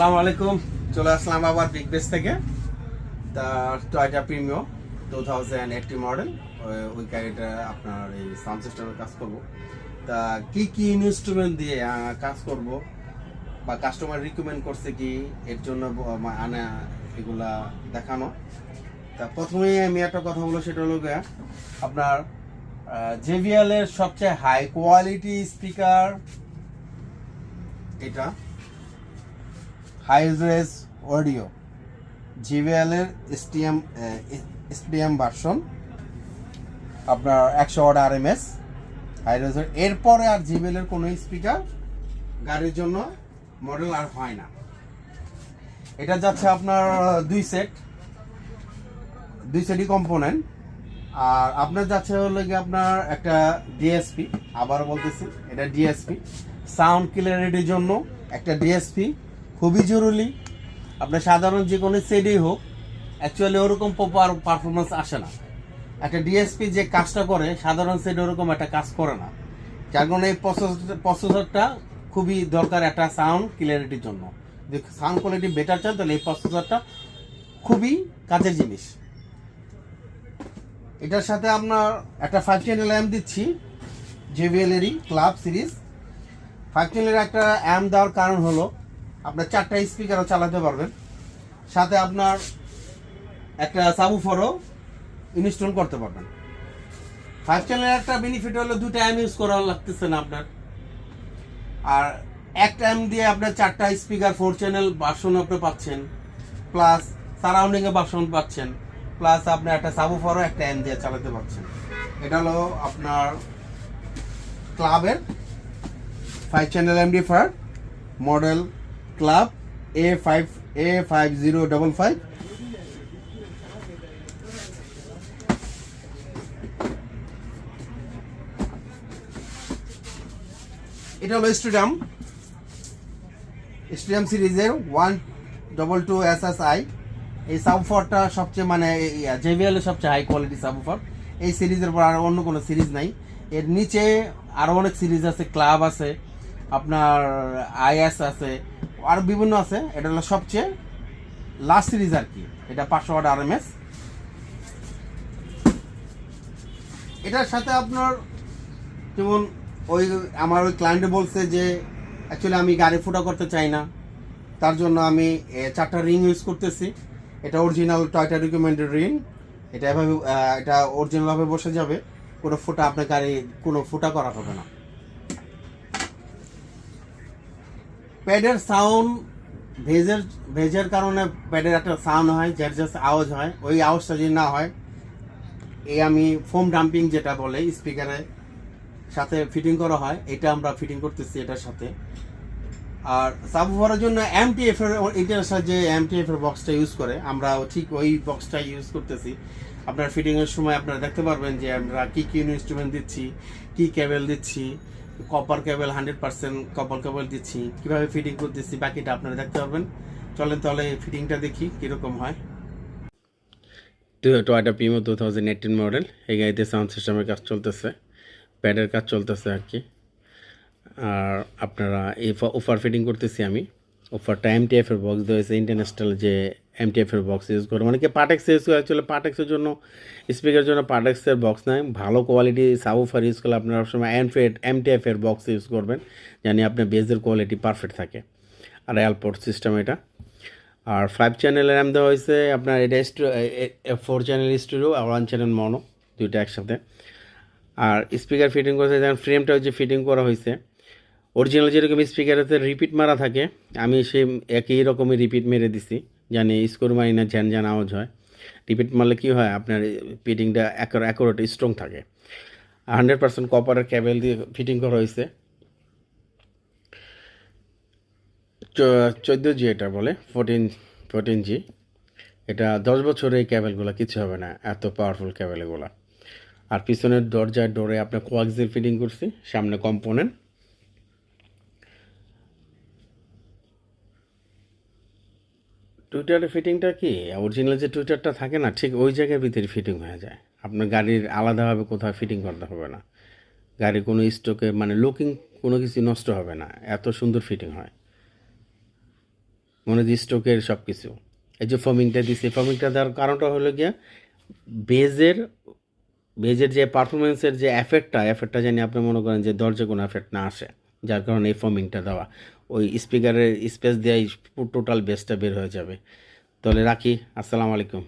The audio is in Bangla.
আসসালামু আলাইকুম। চলে আসলাম আবার বিগ বেস থেকে। তা টয়োটা প্রিমিও 2080 মডেল, ওই গাড়িটা আপনার এই সাউন্ড সিস্টেমের কাজ করব। তা কি কি ইনস্ট্রুমেন্ট দিয়ে কাজ করব বা কাস্টমার রিকমেন্ড করছে কি এর জন্য আনা, এগুলা দেখানো। তা প্রথমেই আমি একটা কথা বলবো, সেটা হলো গিয়ে আপনার JBL এর সবচেয়ে হাই কোয়ালিটি স্পিকার এটা, হাই রেজ অডিও JBL এর STM ভার্সন, আপনার 100 ওয়াট RMS হাই রেজের। এরপরে আর JBL এর কোনো স্পিকার গাড়ির জন্য মডেল আর হয় না। এটা যাচ্ছে আপনার দুই সেটই কম্পোনেন্ট। আর আপনার যাচ্ছে হলো কি আপনার একটা DSP, আবার বলতেছি এটা DSP, সাউন্ড ক্লিয়ারিটির জন্য একটা DSP খুবই জরুরি। আপনার সাধারণ যে কোনো সেটই হোক, অ্যাকচুয়ালি ওরকম প্রপার পারফরমেন্স আসে না। একটা ডিএসপি যে কাজটা করে সাধারণ সেট ওরকম একটা কাজ করে না, যার কারণে এই প্রসেসরটা খুবই দরকার একটা সাউন্ড ক্লিয়ারিটির জন্য। যদি সাউন্ড কোয়ালিটি বেটার চান তাহলে এই প্রসেসরটা খুবই কাজের জিনিস। এটার সাথে আপনার একটা 5 চ্যানেল অ্যাম্প দিচ্ছি, JBL এরই ক্লাব সিরিজ 5 চ্যানেলের একটা অ্যাম্প দেওয়ার কারণ হলো আপনার 4টা স্পিকারও চালাতে পারবেন, সাথে আপনার একটা সাবউফারও ইনস্টল করতে পারবেন। 5 চ্যানেলের একটা বেনিফিট হলো 2টা অ্যাম্প ইউজ করা লাগতেছে না আপনার, আর একটা অ্যাম্প দিয়ে আপনার 4টা স্পিকার 4 চ্যানেল ভার্সন আপনি পাচ্ছেন, প্লাস সারাউন্ডিং এ ভার্সন পাচ্ছেন, প্লাস আপনার একটা সাবউফারও একটা অ্যাম্প দিয়ে চালাতে পারছেন। এটা হলো আপনার ক্লাবের 5 চ্যানেল এমডিফায়ার মডেল ক্লাব A5055। এটা হলো স্টেডিয়াম সিরিজের 122 SSI। এই সাবউফারটা সবচেয়ে মানে JBL এর সবচেয়ে হাই কোয়ালিটি সাবউফার। এই সিরিজের পর আর অন্য কোনো সিরিজ নাই। এর নিচে আরও অনেক সিরিজ আছে, ক্লাব আছে, আপনার IS আছে, আর বিভিন্ন আছে। এটা হলো সবচেয়ে লাস্ট সিরিজ আর কি। এটা 500 ওয়াট RMS। এটার সাথে আপনার যেমন ওই আমার ওই ক্লায়েন্টে বলছে যে অ্যাকচুয়ালি আমি গাড়ি ফুটা করতে চাই না, তার জন্য আমি 4টা রিং ইউজ করতেছি। এটা অরিজিনাল টয়োটা রিকমেন্ডেড রিং। এটা এভাবে এটা অরিজিনালভাবে বসে যাবে, কোনো ফুটা আপনার গাড়ি কোনো ফুটা করা হবে না। প্যাডের সাউন্ড ভেজের কারণে প্যাডের একটা সাউন্ড হয়, জাস্ট আওয়াজ হয়। ওই আওয়াজটা যদি না হয়, এই আমি ফোম ডাম্পিং যেটা বলে স্পিকারের সাথে ফিটিং করা হয়, এটা আমরা ফিটিং করতেছি এটার সাথে। আর সাবউফারের জন্য MTF এর, এটার সাথে MTF এর বক্সটা ইউজ করে, আমরা ঠিক ওই বক্সটা ইউজ করতেছি। আপনার ফিটিং এর সময় আপনারা দেখতে পারবেন যে আমরা কি কি ইনস্ট্রুমেন্ট দিচ্ছি, কি কেবল দিচ্ছি, কপার কেবল 100% কপার কেবল দিচ্ছি, কিভাবে ফিটিং করতেছি, বাকিটা আপনারা দেখতে পারবেন। চলেন তাহলে ফিটিংটা দেখি কিরকম হয়। টয়োটা প্রিমিও 2018 মডেল, এই গাড়িতে সাউন্ড সিস্টেমের কাজ চলতেছে, প্যাডের কাজ চলতেছে আর কি। আর আপনারা এই অফার ফিটিং করতেছি আমি। অফারটা MTF এর বক্স দিয়েছে, ইন্টারন্যাশনাল যে MTF এর বক্স ইউজ করে, মানে কি পাটেক্স ইউজ করে। অ্যাকচুয়ালি পাটেক্সের জন্য, স্পিকারের জন্য পাটেক্সের বক্স নাই, ভালো কোয়ালিটি সাবউফার ইউজ করলে আপনারা সবসময় MTF এর বক্স ইউজ করবেন, জানি আপনার বেজের কোয়ালিটি পারফেক্ট থাকে। আর এয়ারপোর্ট সিস্টেম এটা। আর 5 চ্যানেলের র্যাম দেওয়া হয়েছে আপনার। এটা 4 চ্যানেল স্টুডিও আর 1 চ্যানেল মনো, দুইটা একসাথে। আর স্পিকার ফিটিং করতে যেমন ফ্রেমটা যে ফিটিং করা হয়েছে, অরিজিনাল যেরকম স্পিকারেতে রিপিট মারা থাকে, আমি সেই একই রকমই রিপিট মেরে দিছি, জানি স্কোর মারি না, ঝ্যান ঝ্যান আওয়াজ হয়। রিপিট মারলে কী হয়, আপনার ফিটিংটা অ্যাকুরেট স্ট্রং থাকে। 100% কপারের কেবল দিয়ে ফিটিং করা হয়েছে। 14G এটা বলে, 14G। এটা 10 বছরে এই কেবলগুলো কিছু হবে না, এত পাওয়ারফুল কেবল এগুলো। আর পিছনের ডোরে আপনার কোয়াক্সিল ফিটিং করছি, সামনে কম্পোনেন্ট। টুইটারের ফিটিংটা কি অরিজিনাল যে টুইটারটা থাকে না, ঠিক ওই জায়গার ভিতরে ফিটিং হয়ে যায়। আপনার গাড়ির আলাদাভাবে কোথাও ফিটিং করতে হবে না, গাড়ির কোনো স্টকে মানে লুকিং কোনো কিছু নষ্ট হবে না, এত সুন্দর ফিটিং হয়। মনে হয় স্ট্রোকের সব কিছু। এই যে ফোমিংটা দিছি, ফোমিংটা দেওয়ার কারণটা হলো গিয়া বেজের বেজের যে পারফরমেন্সের যে এফেক্টটা জানি আপনি মনে করেন যে দরজা কোনো এফেক্ট না আসে, যার কারণে এই ফোমিংটা দেওয়া। ওই স্পিকারের স্পেস দেওয়াই টোটাল বেসটা বের হয়ে যাবে। তাহলে রাখি। আসসালামু আলাইকুম।